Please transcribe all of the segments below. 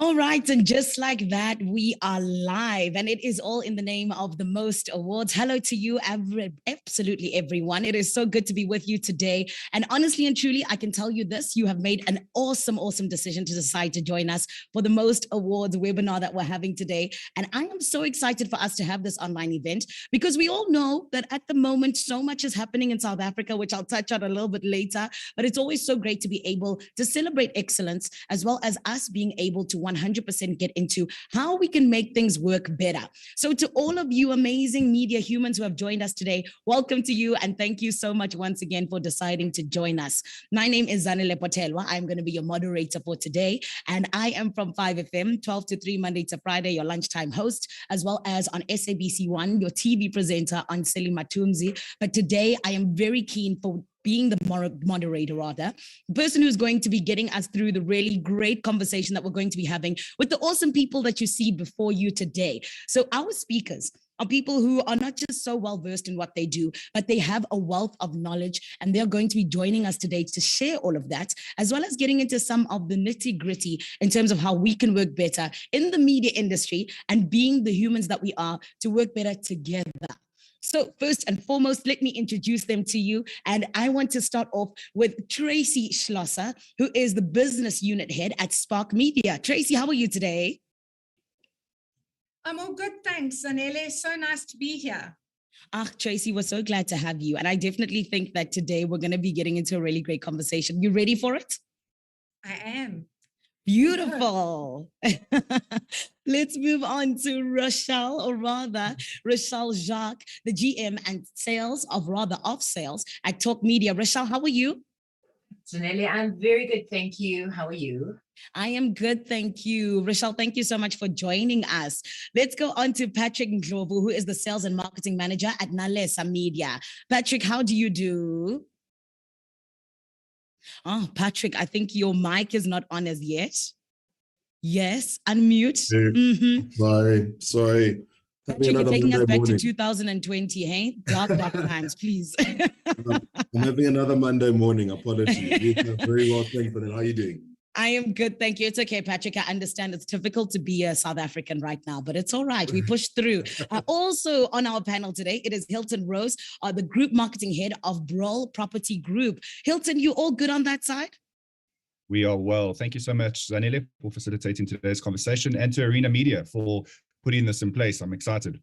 All right, and just like that, we are live, and it is all in the name of the Most Awards. Hello to you, absolutely everyone. It is so good to be with you today. And honestly and truly, I can tell you this: you have made an awesome, awesome decision to decide to join us for the Most Awards webinar that we're having today. And I am so excited for us to have this online event because we all know that at the moment, so much is happening in South Africa, which I'll touch on a little bit later. But it's always so great to be able to celebrate excellence as well as us being able to 100% get into how we can make things work better. So to all of you amazing media humans who have joined us today, welcome to you and thank you so much once again for deciding to join us. My name is Zanele Potelwa. I'm going to be your moderator for today, and I am from 5FM, 12 to 3 Monday to Friday, your lunchtime host, as well as on SABC1, your TV presenter on Seli Matumzi. But today I am very keen for being the moderator, rather, the person who's going to be getting us through the really great conversation that we're going to be having with the awesome people that you see before you today. So our speakers are people who are not just so well versed in what they do, but they have a wealth of knowledge, and they're going to be joining us today to share all of that, as well as getting into some of the nitty gritty in terms of how we can work better in the media industry and being the humans that we are to work better together. So first and foremost, let me introduce them to you. And I want to start off with Tracy Schlosser, who is the business unit head at Spark Media. Tracy, how are you today? I'm all good, thanks, Zanele. So nice to be here. Tracy, we're so glad to have you. And I definitely think that today we're going to be getting into a really great conversation. You ready for it? I am. Beautiful. Let's move on to Rochelle, or rather Rochelle Jacques, the GM and sales of sales at Talk Media. Rochelle, how are you? Janelle, I'm very good, thank you. How are you? I am good, thank you. Rochelle, thank you so much for joining us. Let's go on to Patrick Ndlovu, who is the sales and marketing manager at Nalesa Media. Patrick, how do you do? Oh, Patrick, I think your mic is not on as yet. Yes, unmute. Hey, sorry. Patrick, you're taking us back to 2020, hey? Dark times, please. I'm having another Monday morning. Apologies. Very well, thanks. How are you doing? I am good, thank you. It's okay, Patrick. I understand it's difficult to be a South African right now, but it's all right. We push through. Also on our panel today, it is Hilton Rose, the group marketing head of Brawl Property Group. Hilton, you all good on that side? We are well. Thank you so much, Zanele, for facilitating today's conversation, and to Arena Media for putting this in place. I'm excited.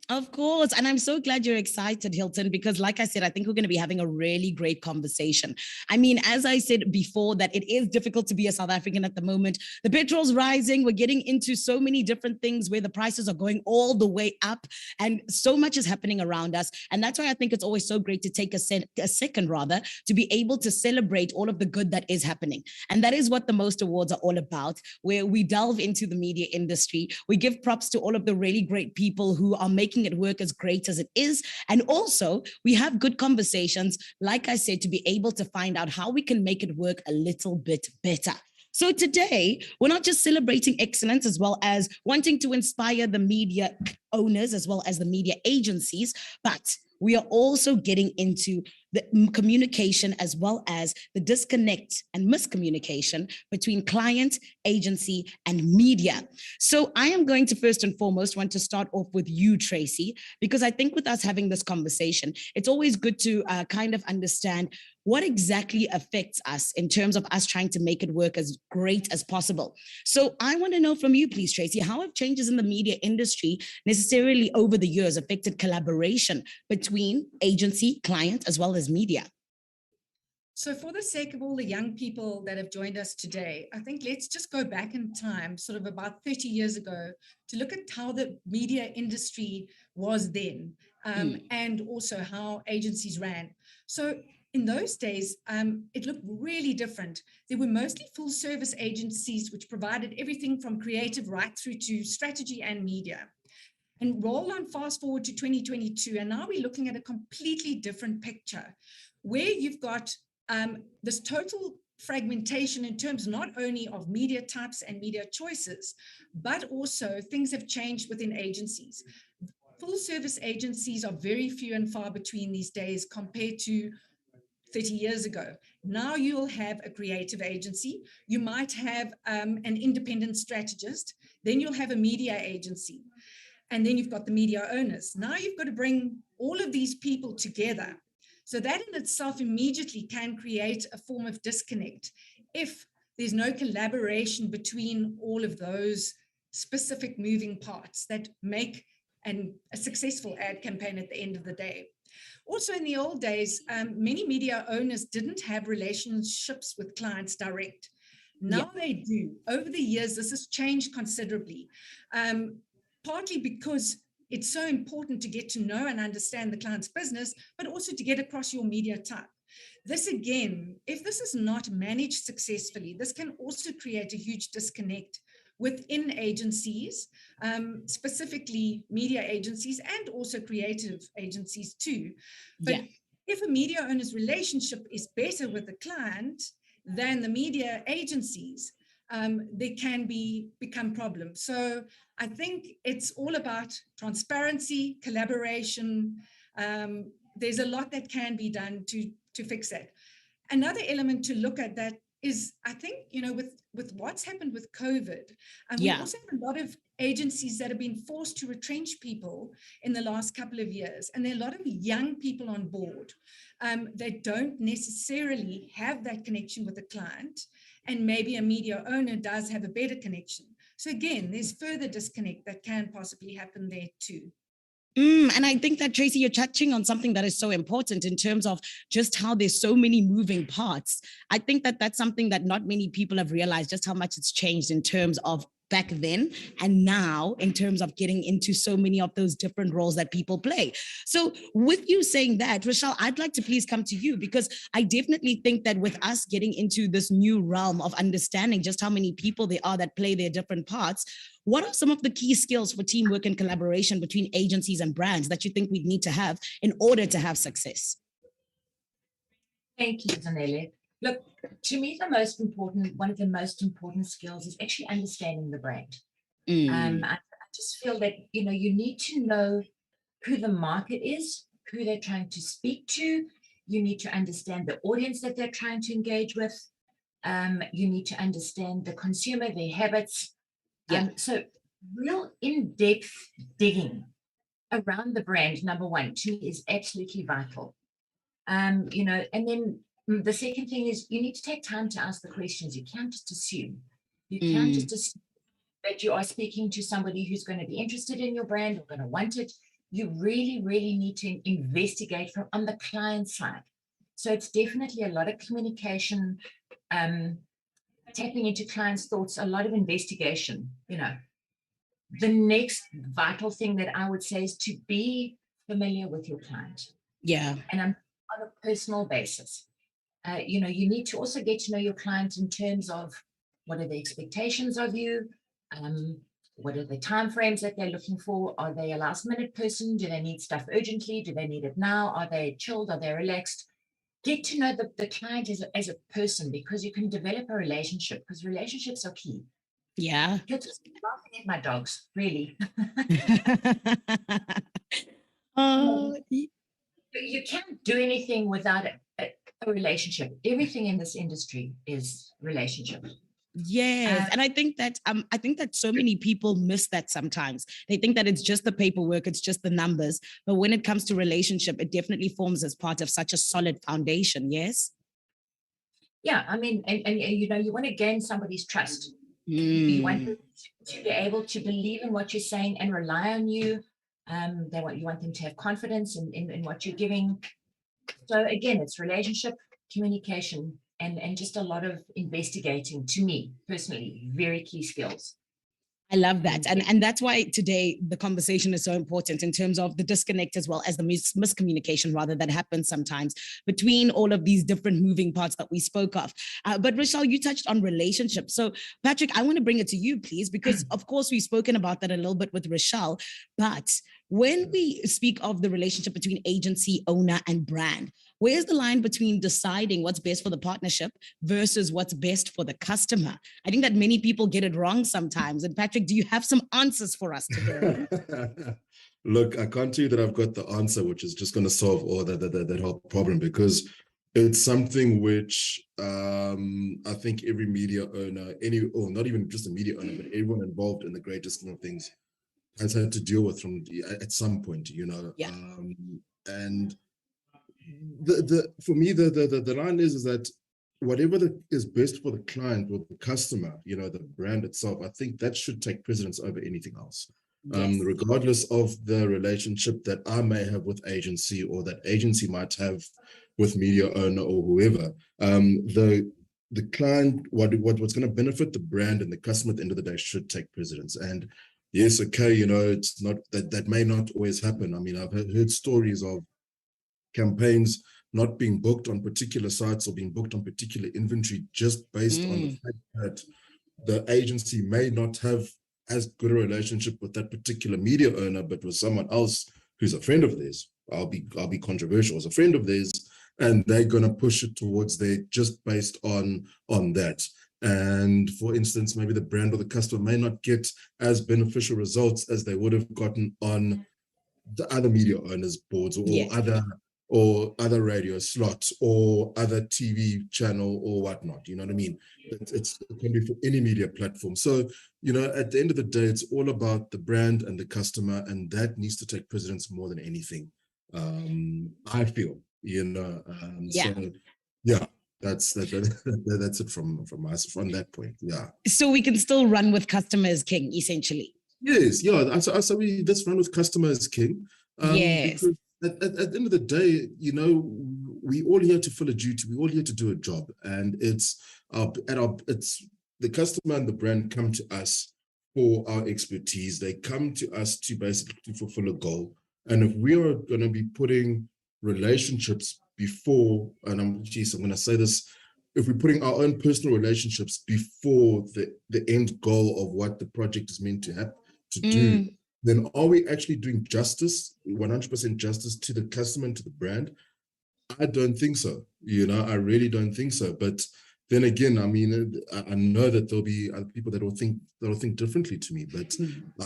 Of course. And I'm so glad you're excited, Hilton, because like I said, I think we're going to be having a really great conversation. I mean, as I said before, that it is difficult to be a South African at the moment. The petrol's rising. We're getting into so many different things where the prices are going all the way up, and so much is happening around us. And that's why I think it's always so great to take a second to be able to celebrate all of the good that is happening. And that is what the Most Awards are all about, where we delve into the media industry. We give props to all of the really great people who are making it work as great as it is. And also we have good conversations, like I said, to be able to find out how we can make it work a little bit better. So today, we're not just celebrating excellence as well as wanting to inspire the media owners as well as the media agencies, but we are also getting into the communication as well as the disconnect and miscommunication between client, agency, and media. So I am going to first and foremost want to start off with you, Tracy, because I think with us having this conversation, it's always good to kind of understand what exactly affects us in terms of us trying to make it work as great as possible. So I want to know from you, please, Tracy, how have changes in the media industry necessarily over the years affected collaboration between agency, client, as well as media? So for the sake of all the young people that have joined us today, I think let's just go back in time, sort of about 30 years ago, to look at how the media industry was then, and also how agencies ran. So in those days, it looked really different. There were mostly full service agencies which provided everything from creative right through to strategy and media. And roll on fast forward to 2022, and now we're looking at a completely different picture where you've got this total fragmentation in terms not only of media types and media choices, but also things have changed within agencies. Full service agencies are very few and far between these days compared to 30 years ago. Now you'll have a creative agency. You might have an independent strategist. Then you'll have a media agency. And then you've got the media owners. Now you've got to bring all of these people together. So that in itself immediately can create a form of disconnect if there's no collaboration between all of those specific moving parts that make a successful ad campaign at the end of the day. Also, in the old days, many media owners didn't have relationships with clients direct. Now they do. Over the years, this has changed considerably, partly because it's so important to get to know and understand the client's business, but also to get across your media type. This again, if this is not managed successfully, this can also create a huge disconnect within agencies, specifically media agencies and also creative agencies too. But if a media owner's relationship is better with the client than the media agencies, there can become problems. So I think it's all about transparency, collaboration. There's a lot that can be done to fix that. Another element to look at that is, I think, with what's happened with COVID, we also have a lot of agencies that have been forced to retrench people in the last couple of years. And there are a lot of young people on board that don't necessarily have that connection with the client. And maybe a media owner does have a better connection. So again, there's further disconnect that can possibly happen there too. And I think that, Tracy, you're touching on something that is so important in terms of just how there's so many moving parts. I think that that's something that not many people have realized, just how much it's changed in terms of back then and now in terms of getting into so many of those different roles that people play. So with you saying that, Rochelle, I'd like to please come to you, because I definitely think that with us getting into this new realm of understanding just how many people there are that play their different parts, what are some of the key skills for teamwork and collaboration between agencies and brands that you think we need to have in order to have success? Thank you, Zanele. Look, to me, one of the most important skills is actually understanding the brand. I just feel that, you need to know who the market is, who they're trying to speak to. You need to understand the audience that they're trying to engage with. You need to understand the consumer, their habits. So real in-depth digging around the brand, number one, to me is absolutely vital. And then the second thing is you need to take time to ask the questions. You can't just assume. You can't just assume that you are speaking to somebody who's going to be interested in your brand or going to want it. You really, really need to investigate from on the client side. So it's definitely a lot of communication, tapping into clients' thoughts, a lot of investigation. The next vital thing that I would say is to be familiar with your client. And on a personal basis. You need to also get to know your client in terms of what are the expectations of you, what are the timeframes that they're looking for. Are they a last minute person? Do they need stuff urgently? Do they need it now? Are they chilled? Are they relaxed? Get to know the client as a person, because you can develop a relationship, because relationships are key. You're just laughing at my dogs, really. You can't do anything without a relationship. Everything in this industry is relationship. And I think that so many people miss that sometimes. They think that it's just the paperwork, it's just the numbers. But when it comes to relationship, it definitely forms as part of such a solid foundation. Yes. Yeah, I mean, and you want to gain somebody's trust. You want them to be able to believe in what you're saying and rely on you. You want them to have confidence in what you're giving. So again, it's relationship, communication, and just a lot of investigating. To me personally, very key skills. I love that. And that's why today the conversation is so important in terms of the disconnect as well as the miscommunication rather that happens sometimes between all of these different moving parts that we spoke of. But Rochelle, you touched on relationships. So Patrick, I want to bring it to you, please, because of course we've spoken about that a little bit with Rochelle, but when we speak of the relationship between agency, owner, and brand, where's the line between deciding what's best for the partnership versus what's best for the customer? I think that many people get it wrong sometimes. And Patrick, do you have some answers for us today? Look, I can't tell you that I've got the answer, which is just going to solve all that whole problem, because It's something which I think every media owner, or not even just a media owner, but everyone involved in the greater scheme of things has had to deal with from at some point, you know. Yeah. And for me, the line is that whatever is best for the client or the customer, you know, the brand itself, I think that should take precedence over anything else. Yes. Regardless of the relationship that I may have with agency or that agency might have with media owner or whoever, the client, what's going to benefit the brand and the customer at the end of the day should take precedence. And yes, okay, you know, it's not that may not always happen. I mean, I've heard stories of campaigns not being booked on particular sites or being booked on particular inventory just based on the fact that the agency may not have as good a relationship with that particular media owner, but with someone else who's a friend of theirs. I'll be controversial, as a friend of theirs, and they're going to push it towards there just based on that. And for instance, maybe the brand or the customer may not get as beneficial results as they would have gotten on the other media owners' boards or other radio slots or other TV channel or whatnot. You know what I mean? It can be for any media platform. So, you know, at the end of the day, it's all about the brand and the customer, and that needs to take precedence more than anything. I feel, you know. So yeah, that's it from us from that point. Yeah. So we can still run with customer as king, essentially. Yes, yeah. So let's run with customer as king. Yes. Because at the end of the day, you know, we all here to fill a duty. We all here to do a job, and it's the customer and the brand come to us for our expertise. They come to us to basically fulfill a goal. And if we are going to be putting relationships before, and I'm going to say this, if we're putting our own personal relationships before the end goal of what the project is meant to do, then are we actually doing justice, 100% justice to the customer and to the brand? I don't think so. You know, I really don't think so. But then again, I mean, I know that there'll be other people that will think differently to me, but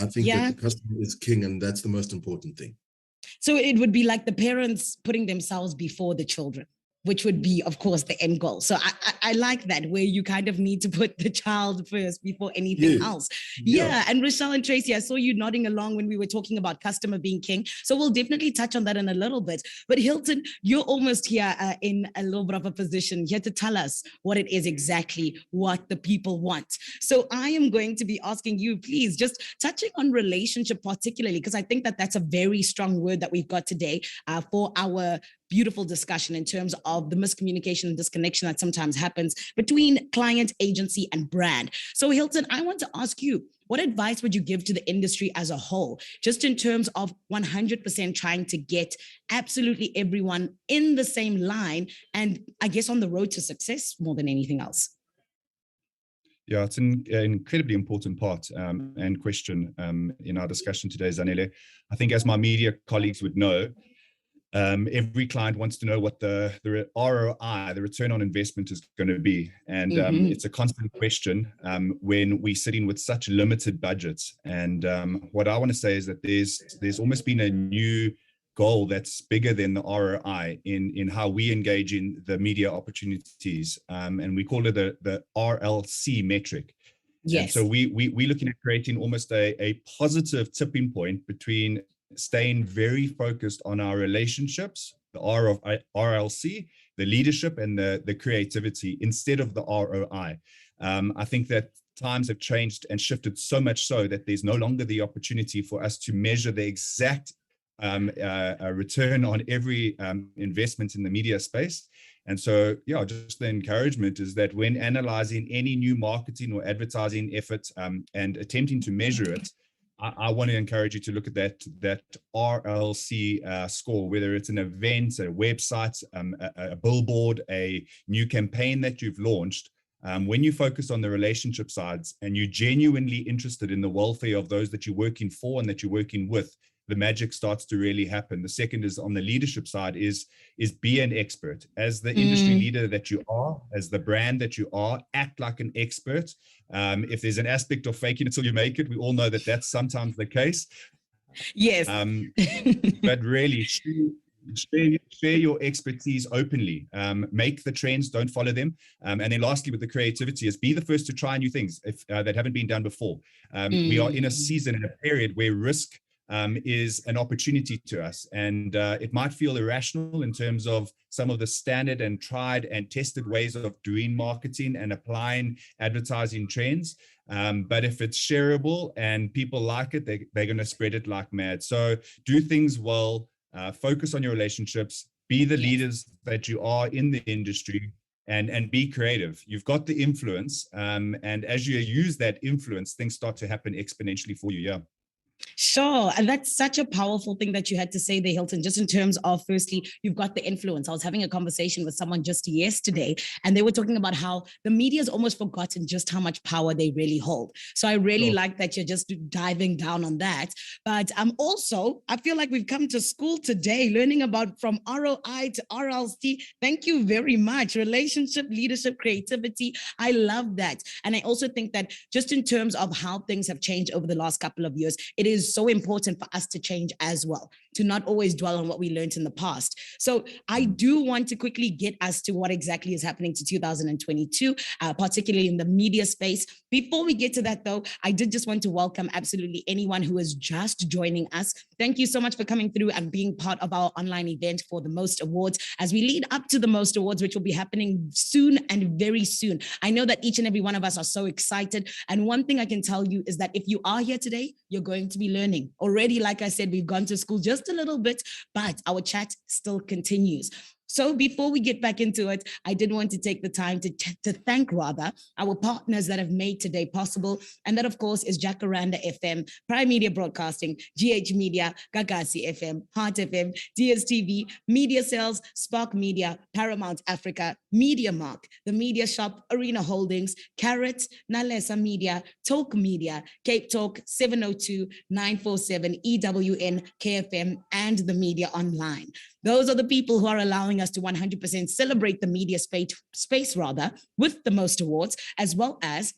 I think that the customer is king, and that's the most important thing. So it would be like the parents putting themselves before the children, which would be, of course, the end goal. So I like that, where you kind of need to put the child first before anything else. Yeah. And Rochelle and Tracy, I saw you nodding along when we were talking about customer being king. So we'll definitely touch on that in a little bit. But Hilton, you're almost here in a little bit of a position here to tell us what it is exactly what the people want. So I am going to be asking you, please, just touching on relationship particularly, because I think that that's a very strong word that we've got today for our beautiful discussion in terms of the miscommunication and disconnection that sometimes happens between client, agency, and brand. So Hilton, I want to ask you, what advice would you give to the industry as a whole, just in terms of 100% trying to get absolutely everyone in the same line and I guess on the road to success more than anything else? Yeah, it's an incredibly important part and question in our discussion today, Zanele. I think as my media colleagues would know, every client wants to know what the ROI, the return on investment, is going to be. And it's a constant question when we're sitting with such limited budgets. And what I want to say is that there's almost been a new goal that's bigger than the ROI in how we engage in the media opportunities. And we call it the RLC metric. Yes. And so we're looking at creating almost a positive tipping point between staying very focused on our relationships, the R of RLC, the leadership and the creativity, instead of the ROI. I think that times have changed and shifted so much so that there's no longer the opportunity for us to measure the exact return on every investment in the media space. And so, yeah, just the encouragement is that when analyzing any new marketing or advertising effort and attempting to measure it, I want to encourage you to look at that RLC score, whether it's an event, a website, a billboard, a new campaign that you've launched. When you focus on the relationship sides and you're genuinely interested in the welfare of those that you're working for and that you're working with, the magic starts to really happen. The second is on the leadership side is be an expert. As the industry leader that you are, as the brand that you are, act like an expert. If there's an aspect of faking it till you make it, we all know that that's sometimes the case. Yes. But really, Share your expertise openly. Make the trends, don't follow them. And then lastly, with the creativity, is be the first to try new things if that haven't been done before. We are in a season, in a period where risk is an opportunity to us. And it might feel irrational in terms of some of the standard and tried and tested ways of doing marketing and applying advertising trends. But if it's shareable and people like it, they're going to spread it like mad. So do things well, focus on your relationships, be the leaders that you are in the industry, and be creative. You've got the influence. And as you use that influence, things start to happen exponentially for you. Yeah. Sure. And that's such a powerful thing that you had to say there, Hilton, just in terms of, firstly, you've got the influence. I was having a conversation with someone just yesterday, and they were talking about how the media has almost forgotten just how much power they really hold. So I really like that you're just diving down on that. But also, I feel like we've come to school today, learning about from ROI to RLC. Thank you very much. Relationship, leadership, creativity. I love that. And I also think that just in terms of how things have changed over the last couple of years, it is so important for us to change as well, to not always dwell on what we learned in the past. So I do want to quickly get us to what exactly is happening to 2022, particularly in the media space. Before we get to that, though, I did just want to welcome absolutely anyone who is just joining us. Thank you so much for coming through and being part of our online event for the Most Awards as we lead up to the Most Awards, which will be happening soon and very soon. I know that each and every one of us are so excited. And one thing I can tell you is that if you are here today, you're going to be learning. Already, like I said, we've gone to school just a little bit, but our chat still continues. So before we get back into it, I did want to take the time to thank rather our partners that have made today possible. And that, of course, is Jacaranda FM, Prime Media Broadcasting, GH Media, Gagasi FM, Heart FM, DSTV, Media Sales, Spark Media, Paramount Africa, Media Mark, The Media Shop, Arena Holdings, Carrot, Nalesa Media, Talk Media, Cape Talk, 702, 947, EWN, KFM, and The Media Online. Those are the people who are allowing us to 100% celebrate the media space with the Most Awards, as well as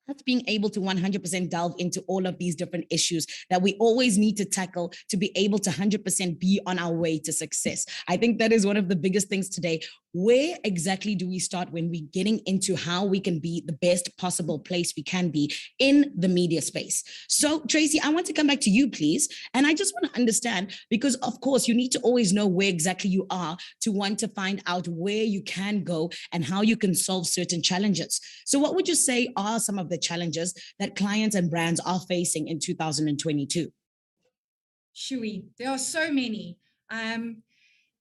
us being able to 100% delve into all of these different issues that we always need to tackle to be able to 100% be on our way to success. I think that is one of the biggest things today. Where exactly do we start when we're getting into how we can be the best possible place we can be in the media space? So, Tracy, I want to come back to you, please. And I just want to understand, because of course, you need to always know where exactly you are to want to find out where you can go and how you can solve certain challenges. So what would you say are some of the challenges that clients and brands are facing in 2022? Shui, there are so many.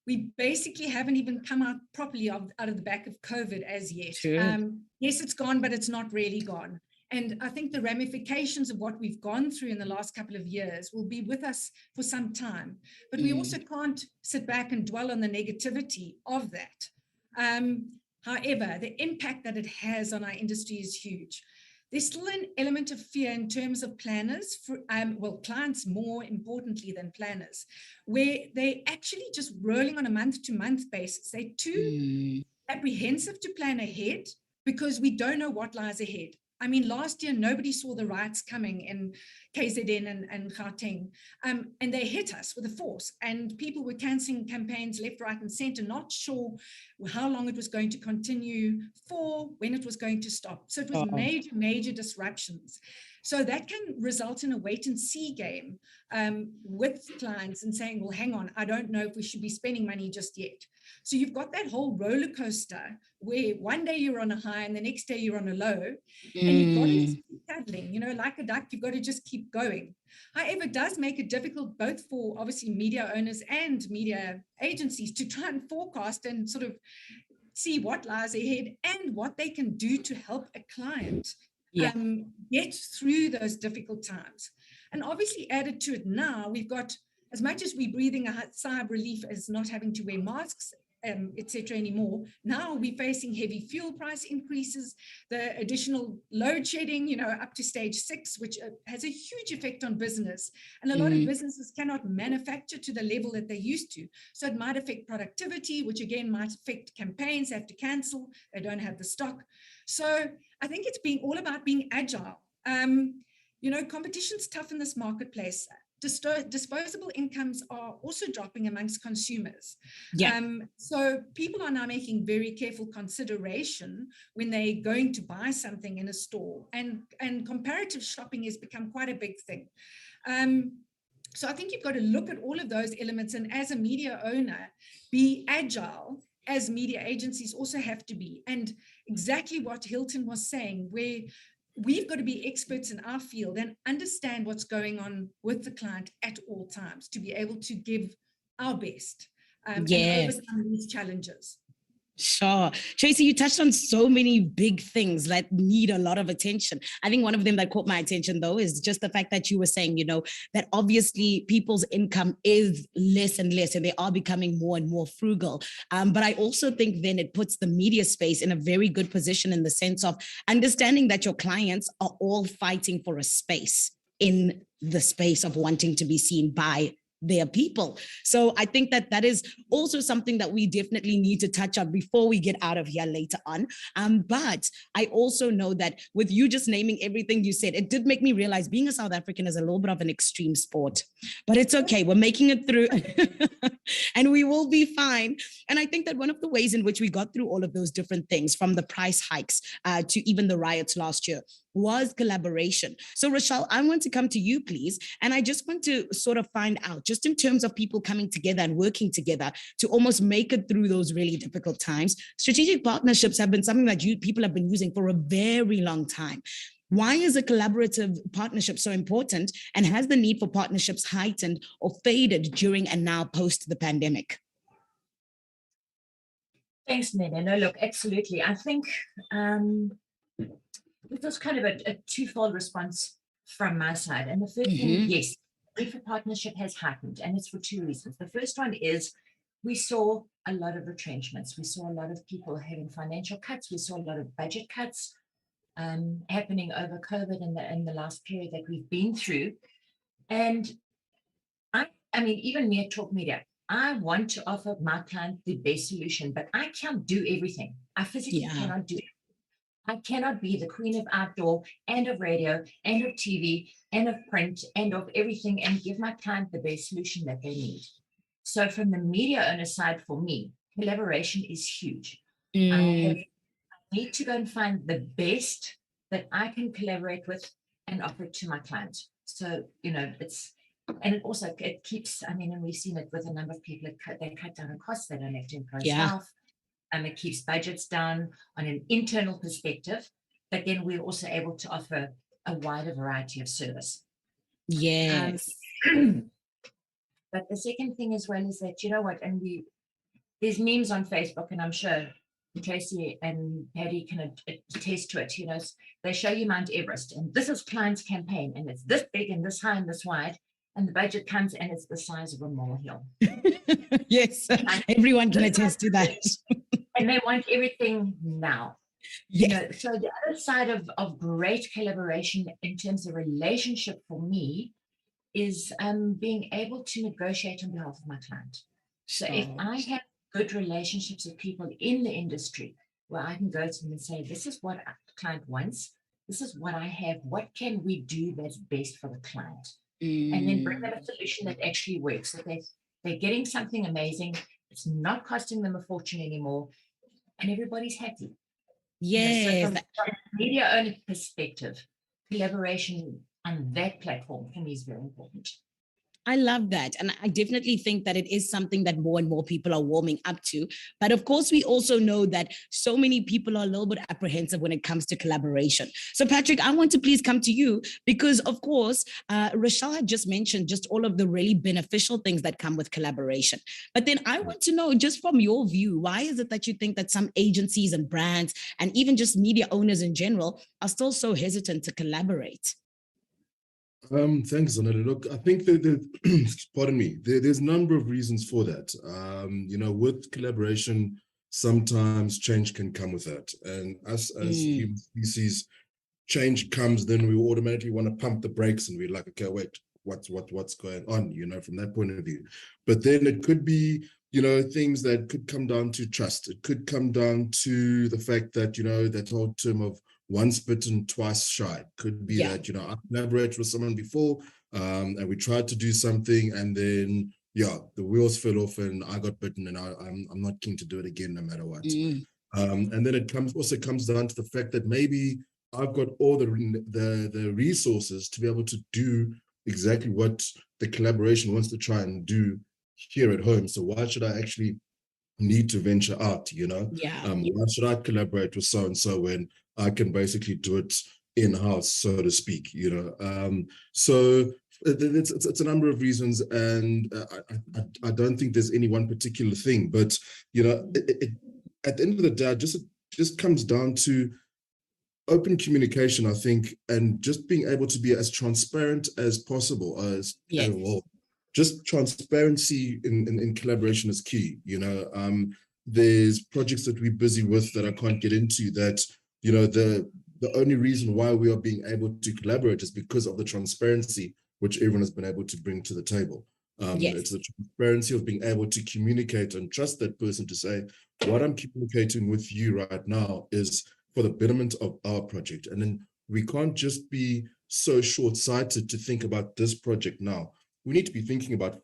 We basically haven't even come out properly out of the back of COVID as yet. Yes, it's gone, but it's not really gone. And I think the ramifications of what we've gone through in the last couple of years will be with us for some time. But we also can't sit back and dwell on the negativity of that. However, the impact that it has on our industry is huge. There's still an element of fear in terms of planners, clients more importantly than planners, where they actually just rolling on a month-to-month basis. They're too apprehensive to plan ahead because we don't know what lies ahead. I mean, last year, nobody saw the riots coming in KZN and Gauteng, and they hit us with a force, and people were cancelling campaigns left, right, and center, not sure how long it was going to continue for, when it was going to stop. So it was major disruptions. So that can result in a wait and see game with clients and saying, well, hang on, I don't know if we should be spending money just yet. So you've got that whole roller coaster where one day you're on a high and the next day you're on a low, and you've got to keep paddling, like a duck, you've got to just keep going. However, it does make it difficult both for obviously media owners and media agencies to try and forecast and sort of see what lies ahead and what they can do to help a client get through those difficult times. And obviously added to it now, we've got, as much as we're breathing a sigh of relief as not having to wear masks, etc. anymore, now we're facing heavy fuel price increases, the additional load shedding, up to stage 6, which has a huge effect on business. And a lot of businesses cannot manufacture to the level that they used to. So it might affect productivity, which again might affect campaigns, they have to cancel, they don't have the stock. So I think it's all about being agile. Competition's tough in this marketplace. disposable incomes are also dropping amongst consumers. Yeah. So people are now making very careful consideration when they're going to buy something in a store, and comparative shopping has become quite a big thing. So I think you've got to look at all of those elements, and as a media owner, be agile, as media agencies also have to be. And exactly what Hilton was saying, where we've got to be experts in our field and understand what's going on with the client at all times to be able to give our best and overcome these challenges. Sure. Tracy, you touched on so many big things that need a lot of attention. I think one of them that caught my attention, though, is just the fact that you were saying, that obviously people's income is less and less, and they are becoming more and more frugal. But I also think then it puts the media space in a very good position in the sense of understanding that your clients are all fighting for a space in the space of wanting to be seen by their people. So I think that is also something that we definitely need to touch on before we get out of here later on. But I also know that with you just naming everything you said, it did make me realize being a South African is a little bit of an extreme sport, but it's okay. We're making it through and we will be fine. And I think that one of the ways in which we got through all of those different things, from the price hikes to even the riots last year, was collaboration. So Rochelle, I want to come to you, please. And I just want to sort of find out, just in terms of people coming together and working together to almost make it through those really difficult times, strategic partnerships have been something that people have been using for a very long time. Why is a collaborative partnership so important? And has the need for partnerships heightened or faded during and now post the pandemic? Thanks, Nene. No, look, absolutely. I think it was kind of a twofold response from my side. And the first thing, yes, the need for partnership has heightened, and it's for two reasons. The first one is we saw a lot of retrenchments. We saw a lot of people having financial cuts. We saw a lot of budget cuts happening over COVID in the last period that we've been through. And I mean, even me at Talk Media, I want to offer my client the best solution, but I can't do everything. I physically cannot do it. I cannot be the queen of outdoor and of radio and of TV and of print and of everything and give my client the best solution that they need. So from the media owner side, for me, collaboration is huge. I need to go and find the best that I can collaborate with and offer it to my client. So, and it keeps, I mean, and we've seen it with a number of people, they cut down on costs, they don't have to employ staff. It keeps budgets down on an internal perspective, but then we're also able to offer a wider variety of service. Yes. But the second thing as well is that, and there's memes on Facebook, and I'm sure Tracy and Paddy can attest to it. They show you Mount Everest, and this is client's campaign, and it's this big and this high and this wide, and the budget comes and it's the size of a molehill. Yes, everyone can attest to that. And they want everything now. Yes. So the other side of great collaboration in terms of relationship for me is being able to negotiate on behalf of my client. So if I have good relationships with people in the industry where I can go to them and say, this is what a client wants, this is what I have, what can we do that's best for the client? And then bring them a solution that actually works, that they're getting something amazing, it's not costing them a fortune anymore, and everybody's happy. Yes. So from a media owner perspective, collaboration on that platform for me is very important. I love that. And I definitely think that it is something that more and more people are warming up to. But of course, we also know that so many people are a little bit apprehensive when it comes to collaboration. So Patrick, I want to please come to you because, of course, Rochelle had just mentioned just all of the really beneficial things that come with collaboration. But then I want to know, just from your view, why is it that you think that some agencies and brands and even just media owners in general are still so hesitant to collaborate? Thanks, Zanele. Look, I think that pardon me, there's a number of reasons for that. With collaboration, sometimes change can come with that. And us as human species, change comes, then we automatically want to pump the brakes and we're like, okay, wait, what's going on, from that point of view. But then it could be, things that could come down to trust. It could come down to the fact that, that whole term of once bitten, twice shy. Could be that, you know, I collaborated with someone before, and we tried to do something, and then the wheels fell off and I got bitten, and I'm not keen to do it again no matter what. And then it comes down to the fact that maybe I've got all the resources to be able to do exactly what the collaboration wants to try and do here at home. So why should I actually need to venture out, you know? Why should I collaborate with so-and-so when I can basically do it in-house, so to speak, you know? So it's a number of reasons, and I don't think there's any one particular thing, but, you know, at the end of the day, it just comes down to open communication, I think, and just being able to be as transparent as possible, as well. Just transparency in collaboration is key. You know, there's projects that we're busy with that I can't get into that, you know, the only reason why we are being able to collaborate is because of the transparency which everyone has been able to bring to the table. It's the transparency of being able to communicate and trust that person to say, what I'm communicating with you right now is for the betterment of our project. And then we can't just be so short-sighted to think about this project now. We need to be thinking about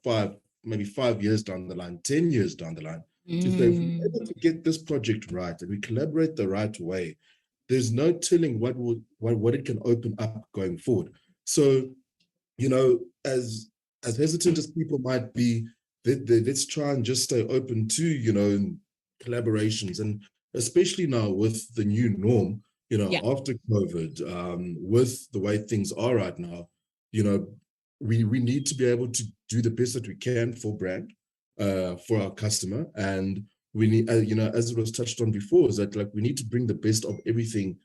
maybe 5 years down the line, 10 years down the line, to say, if we're able to get this project right and we collaborate the right way, there's no telling what it can open up going forward. So, you know, as hesitant as people might be, let's try and just stay open to, you know, collaborations, and especially now with the new norm, you know, after COVID, with the way things are right now, you know, we need to be able to do the best that we can for brand, for our customer, and we need, you know, as it was touched on before, is that like we need to bring the best of everything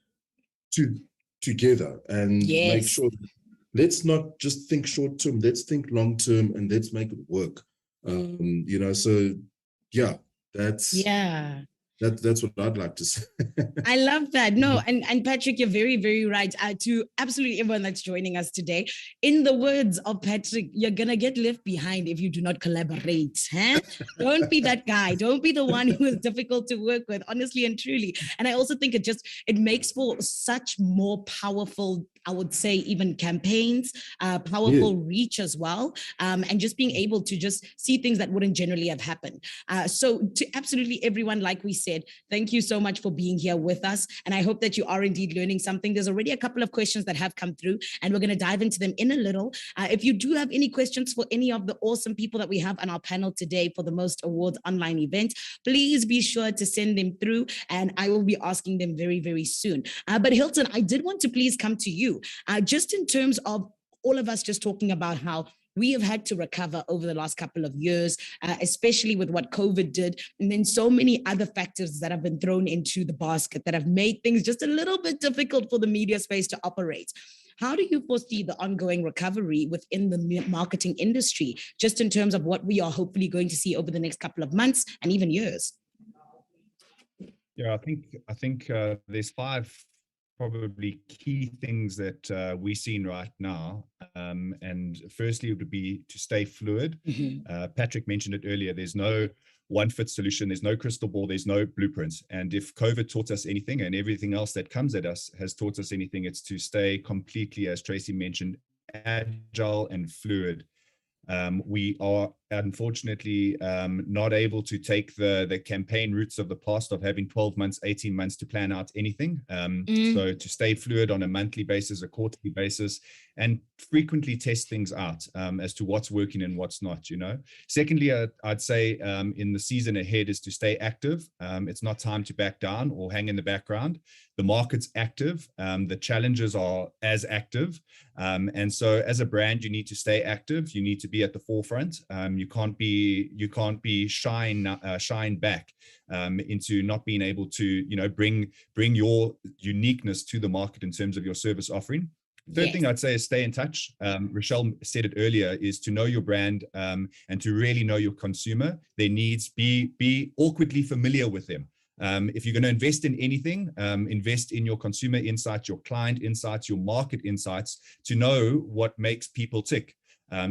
together and make sure that, let's not just think short term, let's think long term, and let's make it work. You know, so that's what I'd like to say. I love that. No, and Patrick, you're very, very right. To absolutely everyone that's joining us today, in the words of Patrick, you're gonna get left behind if you do not collaborate. Huh? Don't be that guy. Don't be the one who is difficult to work with, honestly and truly. And I also think it makes for such more powerful, I would say, even campaigns, powerful reach as well, and just being able to just see things that wouldn't generally have happened. So to absolutely everyone, like we said, thank you so much for being here with us. And I hope that you are indeed learning something. There's already a couple of questions that have come through, and we're going to dive into them in a little. If you do have any questions for any of the awesome people that we have on our panel today for the Most Awards online event, please be sure to send them through, and I will be asking them very, very soon. But Hilton, I did want to please come to you, just in terms of all of us just talking about how we have had to recover over the last couple of years, especially with what COVID did, and then so many other factors that have been thrown into the basket that have made things just a little bit difficult for the media space to operate. How do you foresee the ongoing recovery within the marketing industry, just in terms of what we are hopefully going to see over the next couple of months and even years? Yeah, I think there's 5 probably key things that we're seeing right now. And firstly, it would be to stay fluid. Patrick mentioned it earlier. There's no one fit solution. There's no crystal ball. There's no blueprints. And if COVID taught us anything, and everything else that comes at us has taught us anything, it's to stay completely, as Tracy mentioned, agile and fluid. We are unfortunately not able to take the campaign routes of the past of having 12 months, 18 months to plan out anything. So to stay fluid on a monthly basis, a quarterly basis, and frequently test things out as to what's working and what's not, you know. Secondly, I'd say in the season ahead is to stay active. It's not time to back down or hang in the background. The market's active. The challenges are as active. And so as a brand, you need to stay active. You need to be at the forefront. You can't be shying back into not being able to, you know, bring your uniqueness to the market in terms of your service offering. Third thing I'd say is stay in touch. Rochelle said it earlier, is to know your brand and to really know your consumer, their needs, be awkwardly familiar with them. If you're going to invest in anything, invest in your consumer insights, your client insights, your market insights, to know what makes people tick.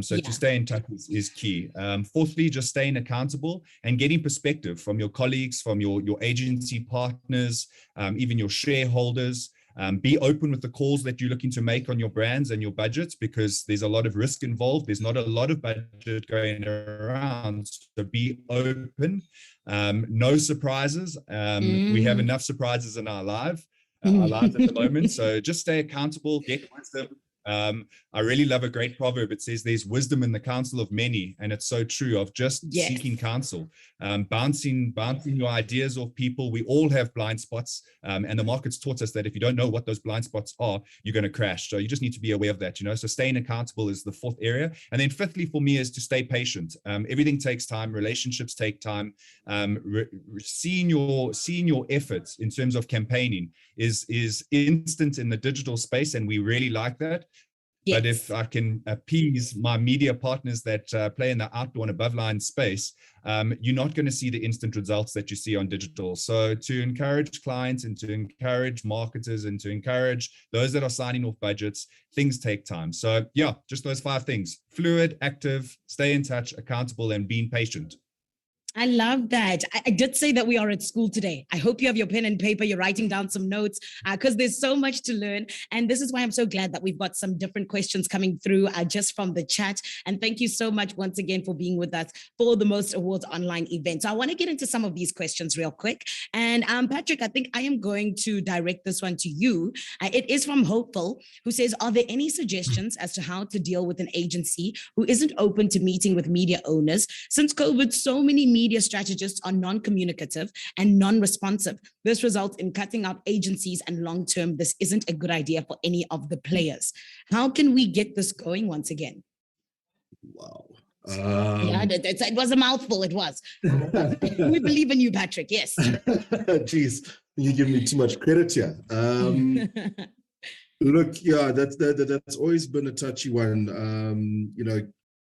So to stay in touch is key. Fourthly, just staying accountable and getting perspective from your colleagues, from your agency partners, even your shareholders. Be open with the calls that you're looking to make on your brands and your budgets, because there's a lot of risk involved. There's not a lot of budget going around, so be open. No surprises. We have enough surprises in our lives at the moment. So just stay accountable, get wisdom. I really love a great proverb. It says there's wisdom in the counsel of many, and it's so true, of just seeking counsel, bouncing your ideas off people. We all have blind spots, and the market's taught us that if you don't know what those blind spots are, you're going to crash. So you just need to be aware of that, so staying accountable is the fourth area. And then fifthly for me is to stay patient. Everything takes time. Relationships take time. Seeing your efforts in terms of campaigning is instant in the digital space, and we really like that. Yes. But if I can appease my media partners that play in the outdoor and above line space, you're not going to see the instant results that you see on digital. So to encourage clients and to encourage marketers and to encourage those that are signing off budgets, things take time. So yeah, just those 5 things: fluid, active, stay in touch, accountable, and being patient. I love that. I did say that we are at school today. I hope you have your pen and paper. You're writing down some notes because there's so much to learn. And this is why I'm so glad that we've got some different questions coming through just from the chat. And thank you so much once again for being with us for the Most Awards online event. So I want to get into some of these questions real quick. And Patrick, I think I am going to direct this one to you. It is from Hopeful, who says, are there any suggestions as to how to deal with an agency who isn't open to meeting with media owners? Since COVID, so many media strategists are non-communicative and non-responsive. This results in cutting out agencies, and long-term, this isn't a good idea for any of the players. How can we get this going once again? Wow. Yeah, it was a mouthful. It was. We believe in you, Patrick. Yes. Jeez, you give me too much credit here. Look, yeah, that's always been a touchy one.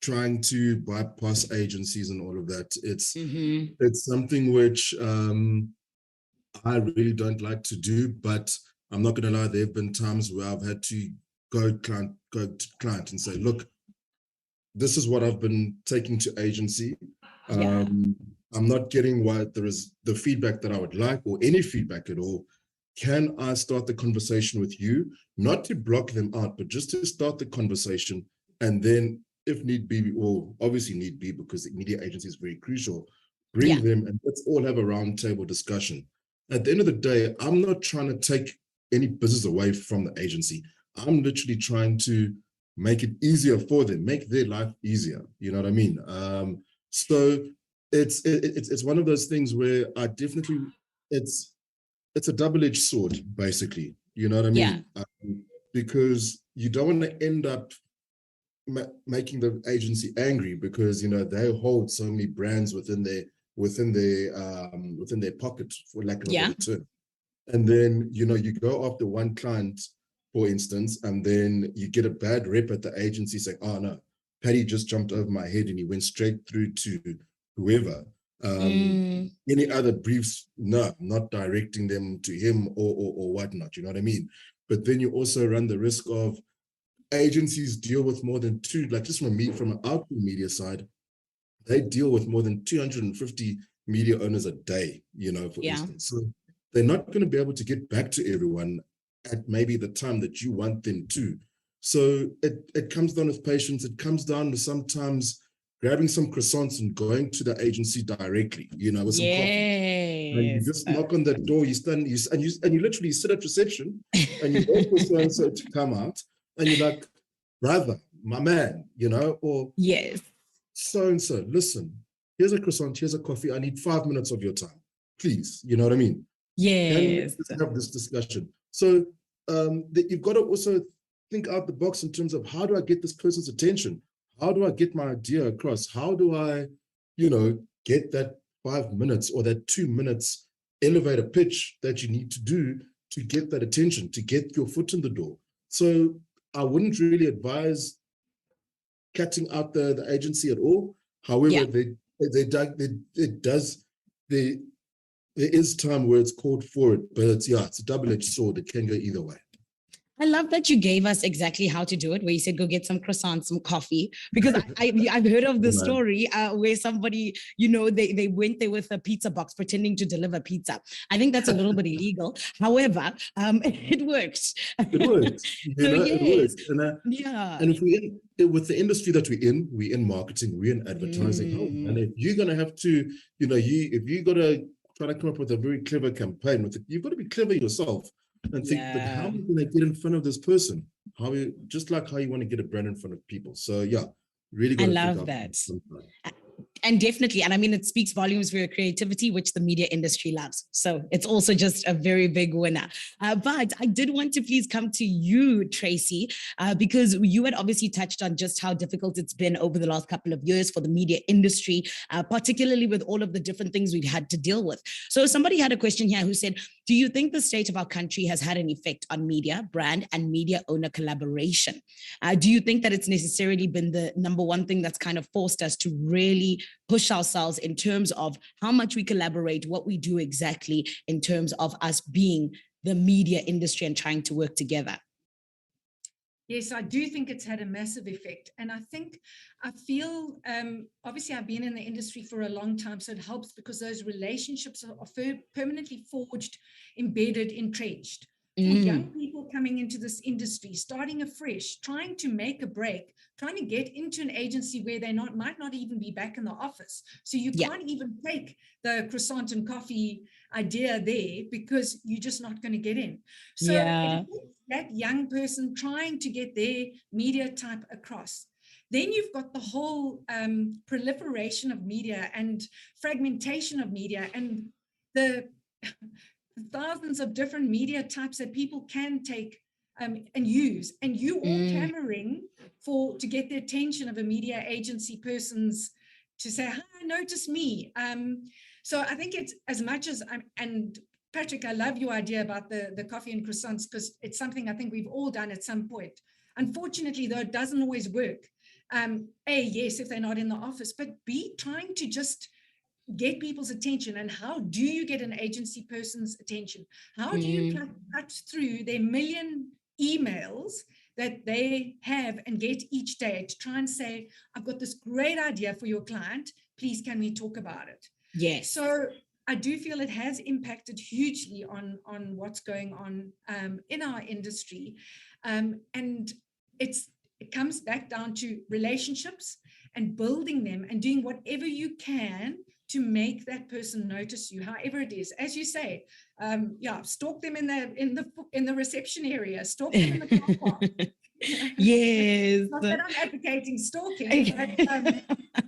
Trying to bypass agencies and all of that. It's something which I really don't like to do, but I'm not going to lie, there have been times where I've had to go to client and say, look, this is what I've been taking to agency. I'm not getting what there is the feedback that I would like, or any feedback at all. Can I start the conversation with you? Not to block them out, but just to start the conversation, and then if need be, or obviously need be, because the media agency is very crucial, bring them and let's all have a roundtable discussion. At the end of the day, I'm not trying to take any business away from the agency. I'm literally trying to make it easier for them, make their life easier. You know what I mean? So it's one of those things where I definitely, it's a double-edged sword, basically. You know what I mean? Because you don't want to end up making the agency angry, because they hold so many brands within their pocket, for lack of a better term. And then you go after one client, for instance, and then you get a bad rep at the agency saying, oh no, Paddy just jumped over my head and he went straight through to whoever. Any other briefs, no, I'm not directing them to him or whatnot, you know what I mean? But then you also run the risk of agencies deal with more than just from an outdoor media side, they deal with more than 250 media owners a day, for instance. So they're not going to be able to get back to everyone at maybe the time that you want them to. So it comes down with patience. It comes down to sometimes grabbing some croissants and going to the agency directly, with some coffee. And you just knock on that door, and you literally sit at reception and you wait for so-and-so to come out. And you're like, brother, my man, or yes, so-and-so, listen, here's a croissant, here's a coffee. I need 5 minutes of your time, please. You know what I mean? Yes. And have this discussion. So you've got to also think out the box in terms of, how do I get this person's attention? How do I get my idea across? How do I, get that 5 minutes or that 2 minutes elevator pitch that you need to do to get that attention, to get your foot in the door? So I wouldn't really advise cutting out the agency at all. However, there is time where it's called for it, but it's a double-edged sword. It can go either way. I love that you gave us exactly how to do it, where you said, go get some croissants, some coffee, because I've heard of the story where somebody, they went there with a pizza box pretending to deliver pizza. I think that's a little bit illegal. However, it works. It works. So It yes, works. yeah. And if with the industry that we're in marketing, we're in advertising. And if you're gonna have to, if you gotta try to come up with a very clever campaign you've got to be clever yourself and think, but how am I gonna get in front of this person? Just like how you want to get a brand in front of people. So yeah, really got to think love that. And definitely, and I mean, it speaks volumes for your creativity, which the media industry loves. So it's also just a very big winner. But I did want to please come to you, Tracy, because you had obviously touched on just how difficult it's been over the last couple of years for the media industry, particularly with all of the different things we've had to deal with. So somebody had a question here who said, do you think the state of our country has had an effect on media, brand, and media owner collaboration? Do you think that it's necessarily been the number one thing that's kind of forced us to really push ourselves in terms of how much we collaborate, what we do exactly in terms of us being the media industry and trying to work together? Yes, I do think it's had a massive effect. And I feel, obviously I've been in the industry for a long time, so it helps because those relationships are permanently forged, embedded, entrenched. For young people coming into this industry, starting afresh, trying to make a break, trying to get into an agency where they might not even be back in the office. So you can't even take the croissant and coffee idea there because you're just not going to get in. So that young person trying to get their media type across. Then you've got the whole proliferation of media and fragmentation of media and the thousands of different media types that people can take and use, and you all clamoring to get the attention of a media agency person's to say, hi, notice me. So I think it's as much as and Patrick, I love your idea about the coffee and croissants because it's something I think we've all done at some point. Unfortunately, though, it doesn't always work. Yes, if they're not in the office, but B, trying to just get people's attention. And how do you get an agency person's attention? How do you cut through their million emails that they have and get each day to try and say, I've got this great idea for your client, please can we talk about it? Yes. So I do feel it has impacted hugely on what's going on in our industry. And it comes back down to relationships and building them and doing whatever you can to make that person notice you, however it is. As you say, stalk them in the reception area, stalk them in the car park. Yes. Not that I'm advocating stalking,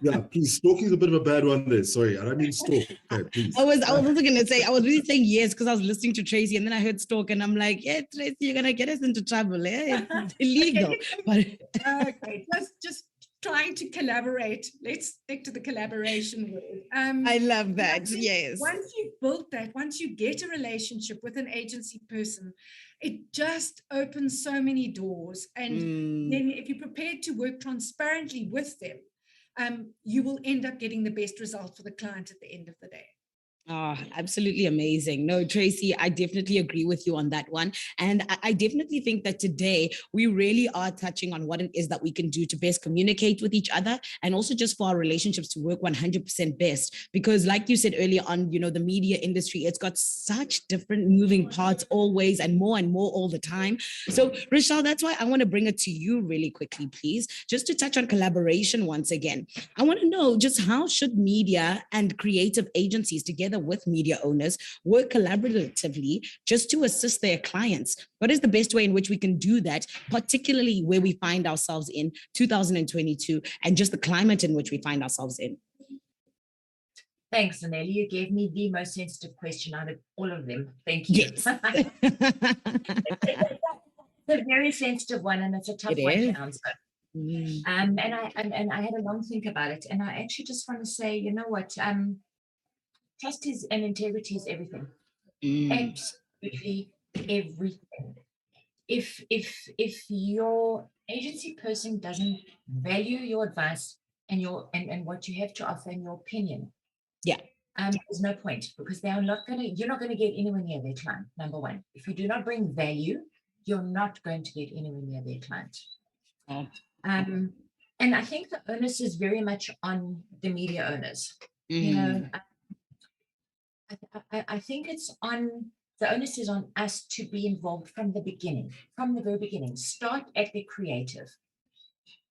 but please, stalking is a bit of a bad one there. Sorry, I don't mean stalk. Okay, please. I was also going to say, I was really saying yes because I was listening to Tracy and then I heard stalk and I'm like, yeah, Tracy, you're going to get us into trouble. It's illegal. Okay, just trying to collaborate. Let's stick to the collaboration word. I love that. Yes. Once you've built that, once you get a relationship with an agency person, it just opens so many doors. And then if you're prepared to work transparently with them, you will end up getting the best result for the client at the end of the day. Oh, absolutely amazing. No, Tracy, I definitely agree with you on that one. And I definitely think that today we really are touching on what it is that we can do to best communicate with each other and also just for our relationships to work 100% best. Because like you said earlier on, the media industry, it's got such different moving parts always and more all the time. So Rochelle, that's why I want to bring it to you really quickly, please, just to touch on collaboration once again. I want to know just how should media and creative agencies together with media owners work collaboratively just to assist their clients? What is the best way in which we can do that, particularly where we find ourselves in 2022 and just the climate in which we find ourselves in? Thanks, Zanele. You gave me the most sensitive question out of all of them. Thank you. Yes. It's a very sensitive one and it's a tough one to answer. And I had a long think about it. And I actually just want to say, you know what? Trust is and integrity is everything. Absolutely everything. If your agency person doesn't value your advice and what you have to offer and your opinion, there's no point because you're not gonna get anywhere near their client. Number one, if you do not bring value you're not going to get anywhere near their client. Oh. And I think the onus is very much on the media owners. You know, I think it's on, the onus is on us to be involved from the beginning, from the very beginning. Start at the creative.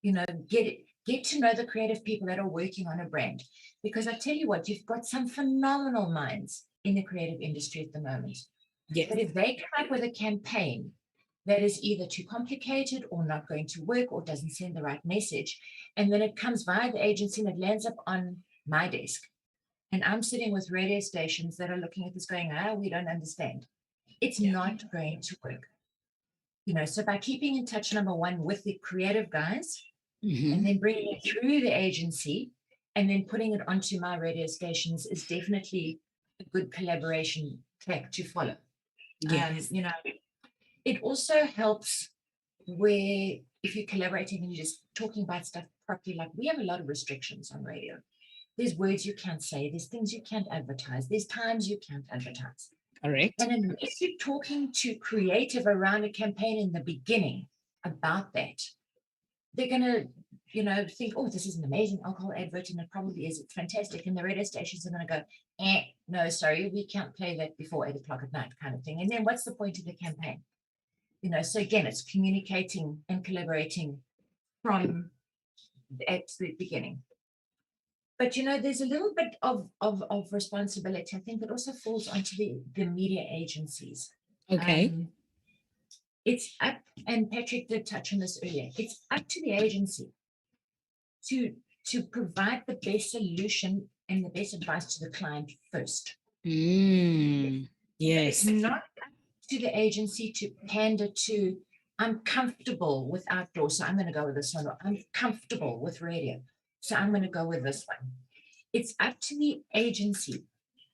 You know, get to know the creative people that are working on a brand. Because I tell you what, you've got some phenomenal minds in the creative industry at the moment. Yes. But if they come up with a campaign that is either too complicated or not going to work or doesn't send the right message, and then it comes via the agency and it lands up on my desk, and I'm sitting with radio stations that are looking at this going, we don't understand. It's not going to work. You know, so by keeping in touch, number one, with the creative guys, and then bringing it through the agency and then putting it onto my radio stations is definitely a good collaboration track to follow. Yes. You know, it also helps where if you're collaborating and you're just talking about stuff properly, like we have a lot of restrictions on radio. There's words you can't say, there's things you can't advertise, there's times you can't advertise. Correct. And unless you're talking to creative around a campaign in the beginning about that, they're going to, you know, think, oh, this is an amazing alcohol advert, and it probably is, it's fantastic. And the radio stations are going to go, no, sorry, we can't play that before 8 o'clock at night kind of thing. And then what's the point of the campaign? You know, so again, it's communicating and collaborating from the absolute beginning. But, you know, there's a little bit of responsibility. I think it also falls onto the media agencies. Okay. It's up, and Patrick did touch on this earlier, it's up to the agency to provide the best solution and the best advice to the client first. Yes. It's not up to the agency to pander to, I'm comfortable with outdoor, so I'm going to go with this one, or I'm comfortable with radio, so I'm going to go with this one. It's up to the agency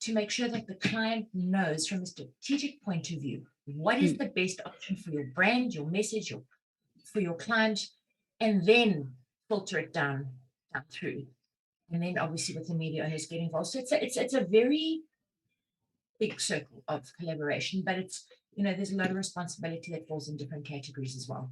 to make sure that the client knows from a strategic point of view, what is the best option for your brand, your message, for your client, and then filter it down through. And then obviously with the media owners get involved. So it's a very big circle of collaboration, but it's, you know, there's a lot of responsibility that falls in different categories as well.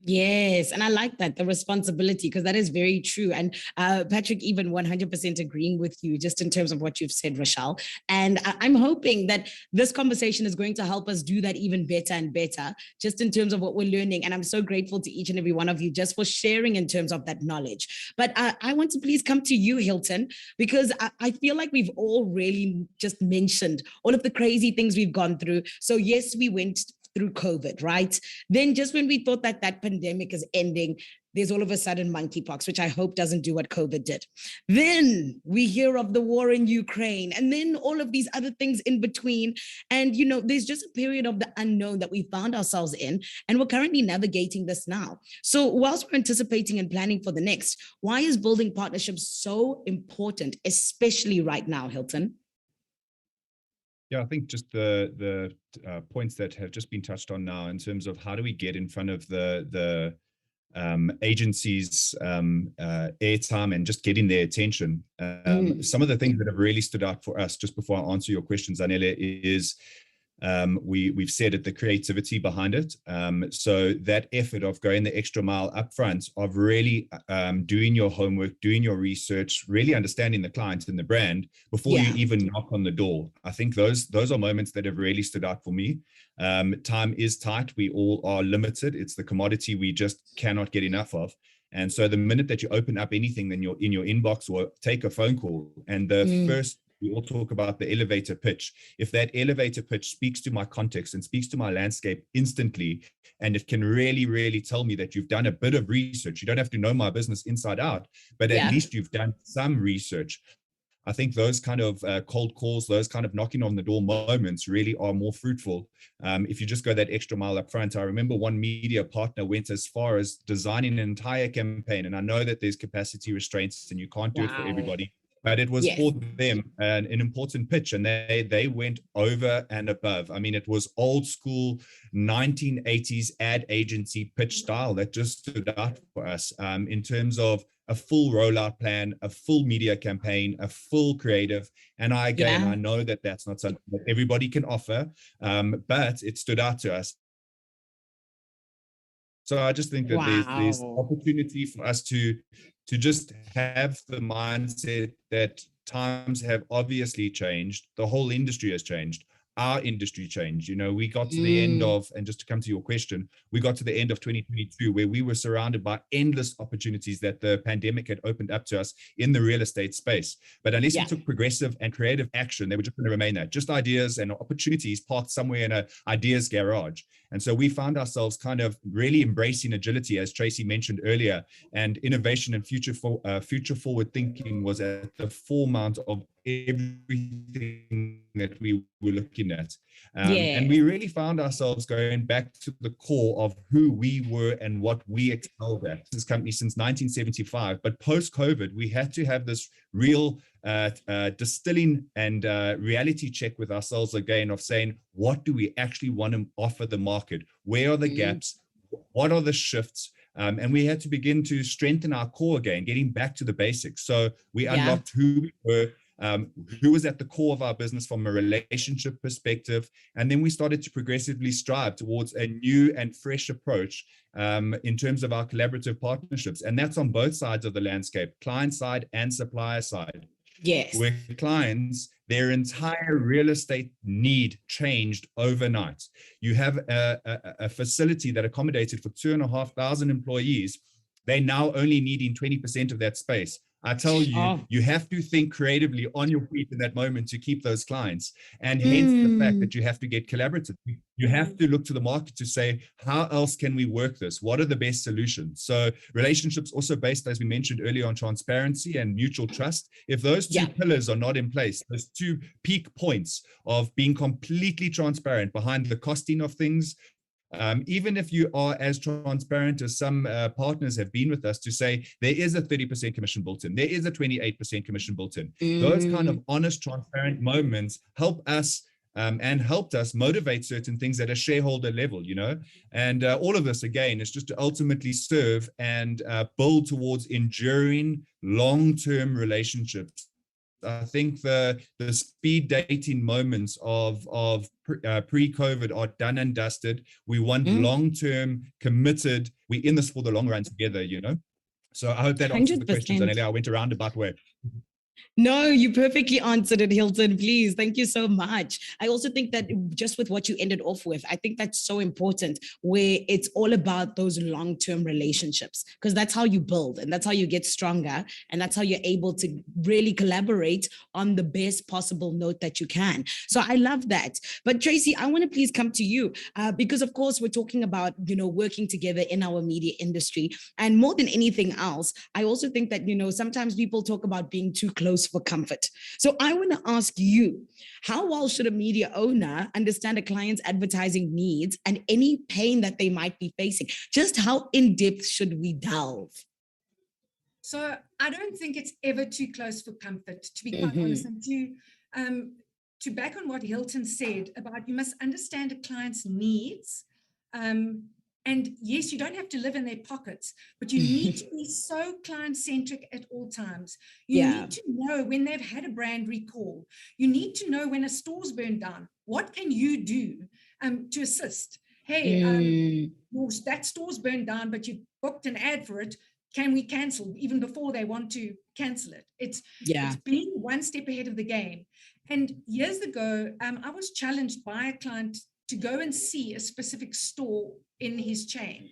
Yes. And I like that, the responsibility, because that is very true. And Patrick, even 100% agreeing with you just in terms of what you've said, Rochelle. And I'm hoping that this conversation is going to help us do that even better and better, just in terms of what we're learning. And I'm so grateful to each and every one of you just for sharing in terms of that knowledge. But I want to please come to you, Hilton, because I feel like we've all really just mentioned all of the crazy things we've gone through. So yes, we went through COVID, right? Then just when we thought that that pandemic is ending, there's all of a sudden monkeypox, which I hope doesn't do what COVID did. Then we hear of the war in Ukraine, and then all of these other things in between. And, you know, there's just a period of the unknown that we found ourselves in, and we're currently navigating this now. So whilst we're anticipating and planning for the next, why is building partnerships so important, especially right now, Hilton? Yeah, I think just the points that have just been touched on now in terms of how do we get in front of the agencies' airtime and just getting their attention. Some of the things that have really stood out for us, just before I answer your question, Zanele, is we've said it, the creativity behind it. So that effort of going the extra mile up front, of really doing your homework, doing your research, really understanding the client and the brand before you even knock on the door. I think those are moments that have really stood out for me. Time is tight. We all are limited. It's the commodity we just cannot get enough of. And so the minute that you open up anything, then you're in your inbox or take a phone call, and the first, we all talk about the elevator pitch. If that elevator pitch speaks to my context and speaks to my landscape instantly, and it can really, really tell me that you've done a bit of research, you don't have to know my business inside out, but at least you've done some research. I think those kind of cold calls, those kind of knocking on the door moments really are more fruitful if you just go that extra mile up front. I remember one media partner went as far as designing an entire campaign, and I know that there's capacity restraints and you can't do it for everybody, but it was for them an important pitch, and they went over and above. I mean, it was old school 1980s ad agency pitch style that just stood out for us in terms of a full rollout plan, a full media campaign, a full creative. And I know that that's not something that everybody can offer, but it stood out to us. So I just think that there's Wow. opportunity for us to just have the mindset that times have obviously changed. The whole industry has changed. Our industry changed. You know, we got to the end of, and just to come to your question, we got to the end of 2022 where we were surrounded by endless opportunities that the pandemic had opened up to us in the real estate space. But unless we took progressive and creative action, they were just going to remain there, just ideas and opportunities parked somewhere in an ideas garage. And so we found ourselves kind of really embracing agility, as Tracy mentioned earlier, and innovation and future forward thinking was at the forefront of everything that we were looking at. And we really found ourselves going back to the core of who we were and what we excelled at. This company since 1975, but post-COVID, we had to have this real distilling and reality check with ourselves again of saying, what do we actually want to offer the market? Where are the gaps? What are the shifts? And we had to begin to strengthen our core again, getting back to the basics. So we unlocked who we were, who was at the core of our business from a relationship perspective. And then we started to progressively strive towards a new and fresh approach in terms of our collaborative partnerships. And that's on both sides of the landscape, client side and supplier side. Yes. Where clients, their entire real estate need changed overnight. You have a facility that accommodated for 2,500 employees. They now only needing 20% of that space. I tell you, you have to think creatively on your feet in that moment to keep those clients. And hence the fact that you have to get collaborative. You have to look to the market to say, how else can we work this? What are the best solutions? So relationships also based, as we mentioned earlier, on transparency and mutual trust. If those two pillars are not in place, those two peak points of being completely transparent behind the costing of things, even if you are as transparent as some partners have been with us to say there is a 30% commission built in, there is a 28% commission built in. Those kind of honest, transparent moments help us and helped us motivate certain things at a shareholder level, you know, and all of this again is just to ultimately serve and build towards enduring long-term relationships. I think the speed dating moments of pre-COVID are done and dusted. We want long-term committed. We're in this for the long run together, you know. So I hope that answers the questions. And I went a roundabout way. No, you perfectly answered it, Hilton. Please. Thank you so much. I also think that just with what you ended off with, I think that's so important, where it's all about those long-term relationships, because that's how you build and that's how you get stronger. And that's how you're able to really collaborate on the best possible note that you can. So I love that. But Tracy, I want to please come to you because, of course, we're talking about, you know, working together in our media industry. And more than anything else, I also think that, you know, sometimes people talk about being too close for comfort. So I want to ask you, how well should a media owner understand a client's advertising needs and any pain that they might be facing? Just how in depth should we delve? So I don't think it's ever too close for comfort, to be quite honest. And to back on what Hilton said about you must understand a client's needs. And yes, you don't have to live in their pockets, but you need to be so client-centric at all times. You need to know when they've had a brand recall. You need to know when a store's burned down. What can you do to assist? Hey, that store's burned down, but you booked an ad for it. Can we cancel even before they want to cancel it? It's being one step ahead of the game. And years ago, I was challenged by a client to go and see a specific store in his chain.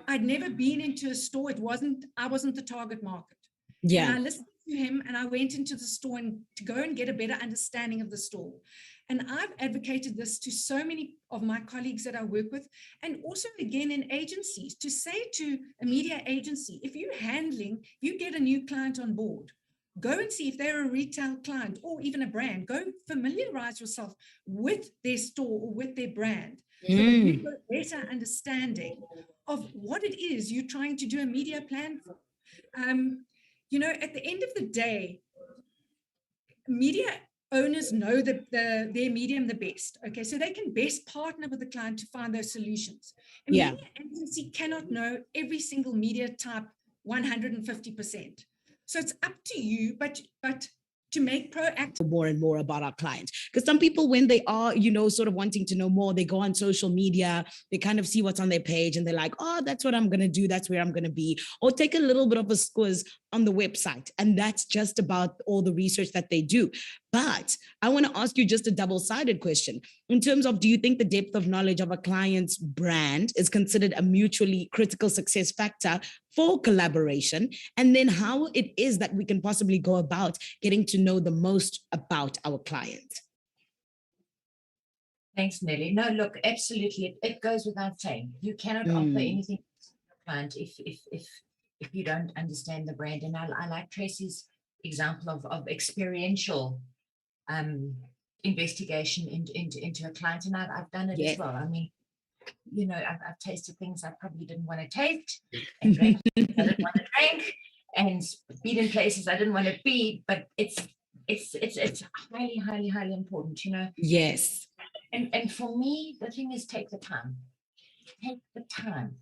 I'd never been into a store. I wasn't the target market. And I listened to him and I went into the store and to go and get a better understanding of the store. And I've advocated this to so many of my colleagues that I work with, and also again in agencies, to say to a media agency, if you get a new client on board, go and see if they're a retail client or even a brand. Go familiarize yourself with their store or with their brand so that you've got a better understanding of what it is you're trying to do a media plan for. You know, at the end of the day, media owners know their medium the best. Okay, so they can best partner with the client to find those solutions. A media agency cannot know every single media type 150%. So it's up to you, but to make proactive more and more about our clients. Because some people, when they are, sort of wanting to know more, they go on social media, they kind of see what's on their page and they're like, oh, that's what I'm going to do. That's where I'm going to be. Or take a little bit of a quiz on the website. And that's just about all the research that they do. But I want to ask you just a double-sided question in terms of, do you think the depth of knowledge of a client's brand is considered a mutually critical success factor for collaboration? And then how it is that we can possibly go about getting to know the most about our client? Thanks, Nelly. No, look, absolutely. It goes without saying. You cannot offer anything to your client if you don't understand the brand. And I like Tracy's example of experiential investigation into a client, and I've done it as well. I mean, I've tasted things I probably didn't want to taste, and drank things I didn't want to drink, and been in places I didn't want to be. But it's highly, highly, highly important, Yes. And for me, the thing is, take the time. Take the time.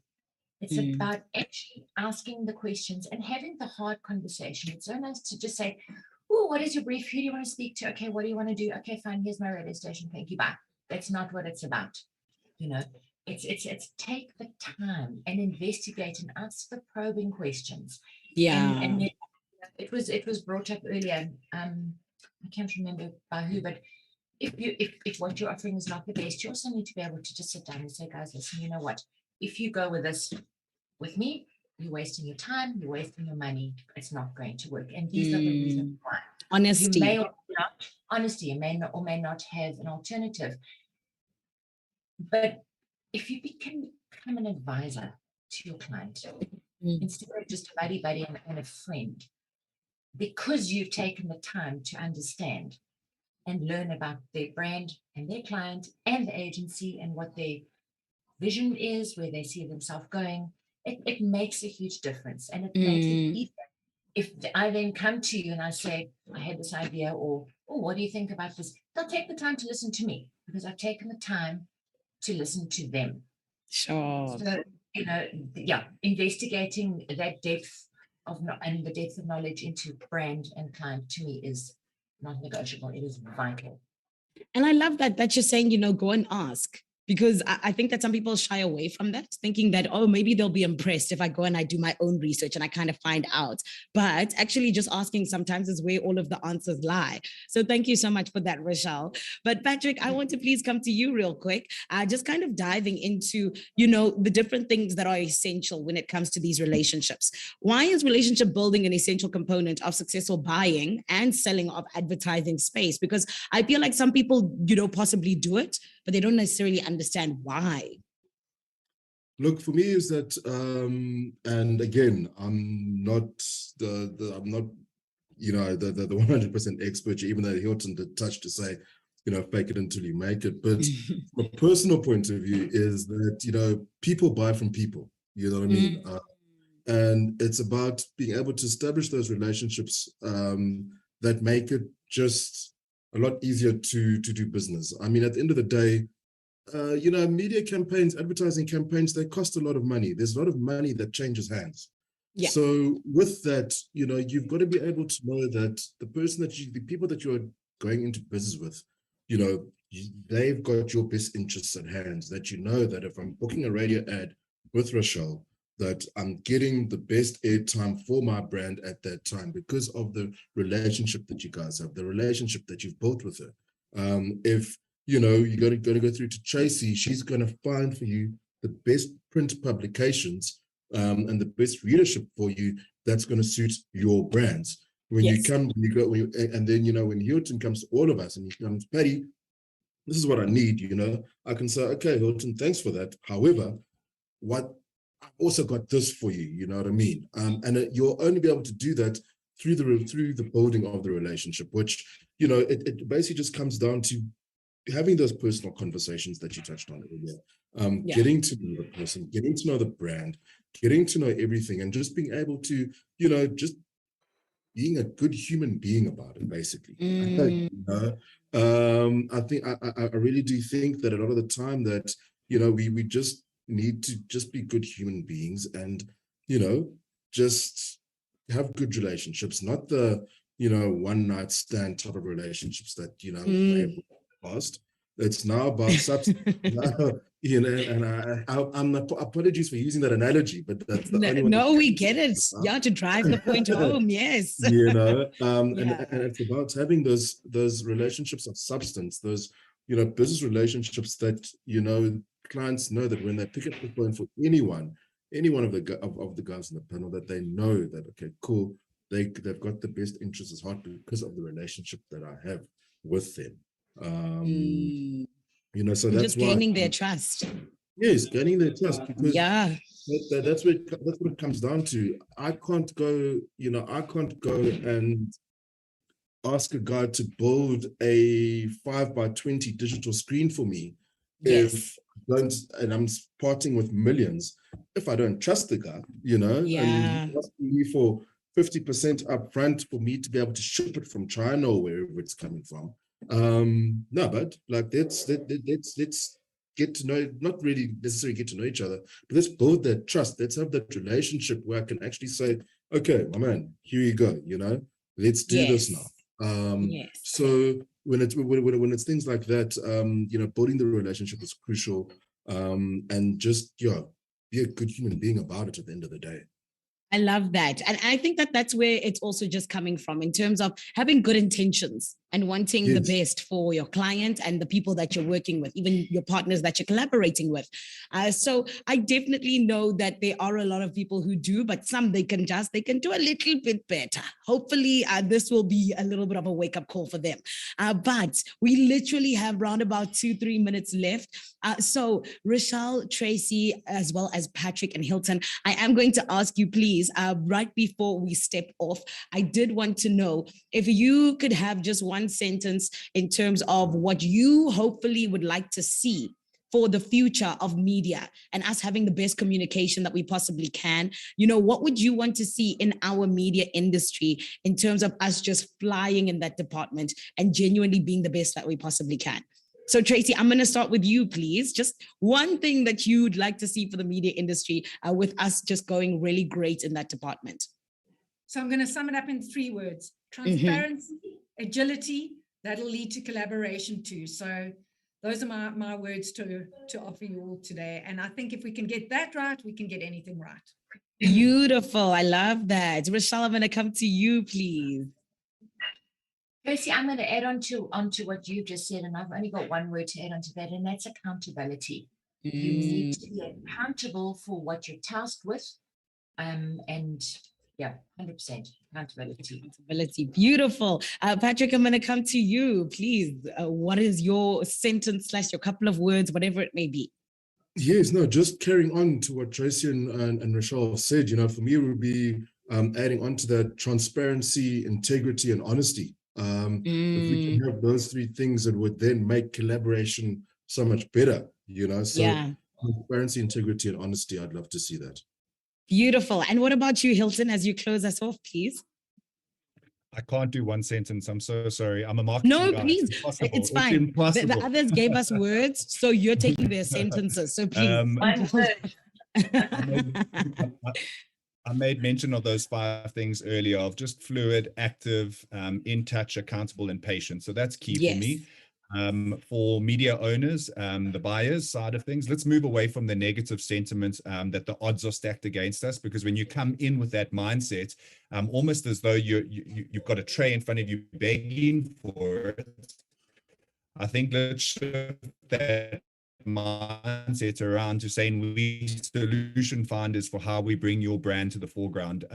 It's about actually asking the questions and having the hard conversation. It's so nice to just say, oh, what is your brief? Who do you want to speak to? Okay, what do you want to do? Okay, fine, here's my radio station. Thank you, bye. That's not what it's about. It's take the time and investigate and ask the probing questions. Yeah. And it was brought up earlier. I can't remember by who, but if what you're offering is not the best, you also need to be able to just sit down and say, guys, listen, you know what? If you go with this with me, you're wasting your time, you're wasting your money. It's not going to work. And these are the reasons why. Honesty. You may or not, honesty, you may not, or may not have an alternative. But if you become an advisor to your client, instead of just a buddy and a friend, because you've taken the time to understand and learn about their brand and their client and the agency and what their vision is, where they see themselves going, it makes a huge difference. And it makes it easier. If I then come to you and I say, I had this idea, or, oh, what do you think about this? They'll take the time to listen to me because I've taken the time to listen to them. Sure. So, investigating that depth and the depth of knowledge into brand and client, to me, is not negotiable. It is vital. And I love that you're saying, go and ask. Because I think that some people shy away from that, thinking that, oh, maybe they'll be impressed if I go and I do my own research and I kind of find out. But actually just asking sometimes is where all of the answers lie. So thank you so much for that, Rochelle. But Patrick, I want to please come to you real quick, just kind of diving into, the different things that are essential when it comes to these relationships. Why is relationship building an essential component of successful buying and selling of advertising space? Because I feel like some people, possibly do it, but they don't necessarily understand why. Look, for me is that, and again, I'm not the 100% expert, even though Hilton did touch to say, fake it until you make it. But from a personal point of view is that, people buy from people, you know what I mean? And it's about being able to establish those relationships that make it just a lot easier to do business. I mean, at the end of the day, media campaigns, advertising campaigns, they cost a lot of money. There's a lot of money that changes hands. Yeah. So with that, you've got to be able to know that the people that you're going into business with, they've got your best interests at hand, that that if I'm booking a radio ad with Rochelle, that I'm getting the best airtime for my brand at that time because of the relationship that you guys have, the relationship that you've built with her. If you're going to go through to Tracy, she's going to find for you the best print publications and the best readership for you that's going to suit your brands. When you come, and then, when Hilton comes to all of us and he comes, Patty, this is what I need, I can say, okay, Hilton, thanks for that. However, I've also got this for you, you know what I mean? And you'll only be able to do that through the building of the relationship, which, it basically just comes down to having those personal conversations that you touched on earlier, getting to know the person, getting to know the brand, getting to know everything, and just being able to, just being a good human being about it, basically. I think I really do think that a lot of the time that, we just need to just be good human beings and, just have good relationships, not the, one night stand type of relationships that, may have passed. It's now about substance. And I'm apologies for using that analogy, but that's the only one. No, we get it. Yeah, to drive the point home. Yes. And Yeah. it's about having those relationships of substance, those, business relationships that, clients know that when they pick up the phone for any one of the guys in the panel, that they know that, okay, cool, they've got the best interests at heart because of the relationship that I have with them. So And that's just why gaining their trust. Yes, gaining their trust, because Yeah. that's what it comes down to. I can't go and ask a guy to build a 5x20 digital screen for me Yes. if I don't, and I'm parting with millions, if I don't trust the guy, Yeah. and asking me for 50% upfront for me to be able to ship it from China or wherever it's coming from. No, but like let's get to know, not really necessarily get to know each other, but let's build that trust. Let's have that relationship where I can actually say, okay, my man, here you go, let's do this now. Yes. So when it's things like that, building the relationship is crucial. And just be a good human being about it at the end of the day. I love that. And I think that that's where it's also just coming from, in terms of having good intentions and wanting the best for your client and the people that you're working with, even your partners that you're collaborating with. So I definitely know that there are a lot of people who do, but some they can do a little bit better. Hopefully this will be a little bit of a wake-up call for them. But we literally have around about 2-3 minutes left. So Rochelle, Tracy, as well as Patrick and Hilton, I am going to ask you, please, right before we step off, I did want to know if you could have just one sentence in terms of what you hopefully would like to see for the future of media and us having the best communication that we possibly can. What would you want to see in our media industry in terms of us just flying in that department and genuinely being the best that we possibly can? So Tracy, I'm going to start with you, please. Just one thing that you'd like to see for the media industry with us just going really great in that department. So I'm going to sum it up in 3 words: transparency, agility. That'll lead to collaboration too. So those are my words to offer you all today. And I think if we can get that right, we can get anything right. Beautiful. I love that. Rochelle, I'm going to come to you, please. Tracy, I'm going to add on to what you've just said, and I've only got one word to add on to that, and that's accountability. You need to be accountable for what you're tasked with, and yeah, 100% accountability. Beautiful. Patrick, I'm going to come to you, please. What is your sentence / your couple of words, whatever it may be? Yes, no, just carrying on to what Tracy and Rochelle said, for me, it would be adding on to that: transparency, integrity, and honesty. If we can have those 3 things, it would then make collaboration so much better, so transparency, integrity, and honesty. I'd love to see that. Beautiful. And what about you, Hilton, as you close us off, please? I can't do one sentence. I'm so sorry. I'm a marketing guy. No, please. It's fine. The others gave us words, so you're taking their sentences. So please. I made mention of those 5 things earlier, of just fluid, active, in touch, accountable, and patient. So that's key for me. For media owners, the buyers side of things, let's move away from the negative sentiment that the odds are stacked against us, because when you come in with that mindset, almost as though you've got a tray in front of you begging for it, I think let's shift that mindset around to saying we solution finders for how we bring your brand to the foreground.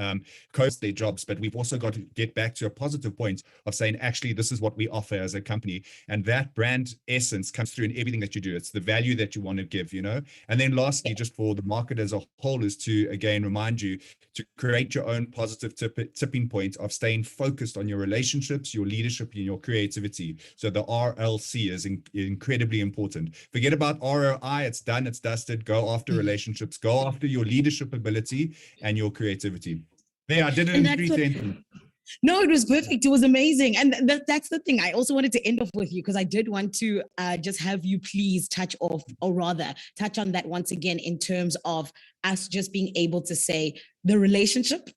Coast their jobs, but we've also got to get back to a positive point of saying, actually, this is what we offer as a company, and that brand essence comes through in everything that you do. It's the value that you want to give, and then lastly, just for the market as a whole, is to again remind you to create your own positive tipping point of staying focused on your relationships, your leadership, and your creativity. So the RLC is incredibly important. Forget about ROI, it's done, it's dusted. Go after relationships, go after your leadership ability and your creativity. There, I did it in 3 sentences. No, it was perfect. It was amazing. And that's the thing. I also wanted to end off with you, because I did want to just have you please touch on that once again, in terms of us just being able to say the relationship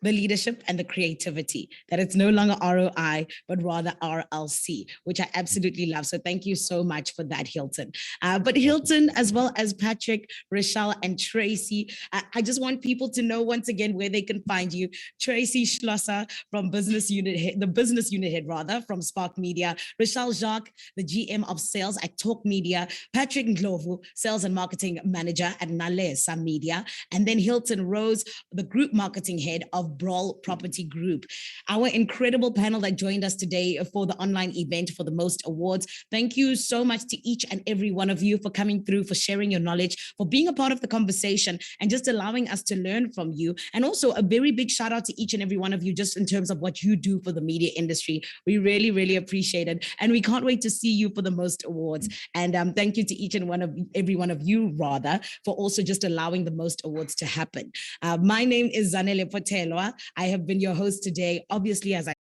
the leadership and the creativity, that it's no longer ROI, but rather RLC, which I absolutely love. So thank you so much for that, Hilton. But Hilton, as well as Patrick, Rochelle, and Tracy, I just want people to know once again where they can find you. Tracy Schlosser from business unit head, the business unit head rather, from Spark Media. Rochelle Jacques, the GM of sales at Talk Media. Patrick Ndlovu, sales and marketing manager at Nalesa Media. And then Hilton Rose, the group marketing head of Brawl Property Group. Our incredible panel that joined us today for the online event for the Most Awards. Thank you so much to each and every one of you for coming through, for sharing your knowledge, for being a part of the conversation, and just allowing us to learn from you. And also a very big shout out to each and every one of you just in terms of what you do for the media industry. We really, really appreciate it. And we can't wait to see you for the Most Awards. And thank you to each and every one of you, rather, for also just allowing the Most Awards to happen. My name is Zanele Potelwa. I have been your host today. Obviously, as I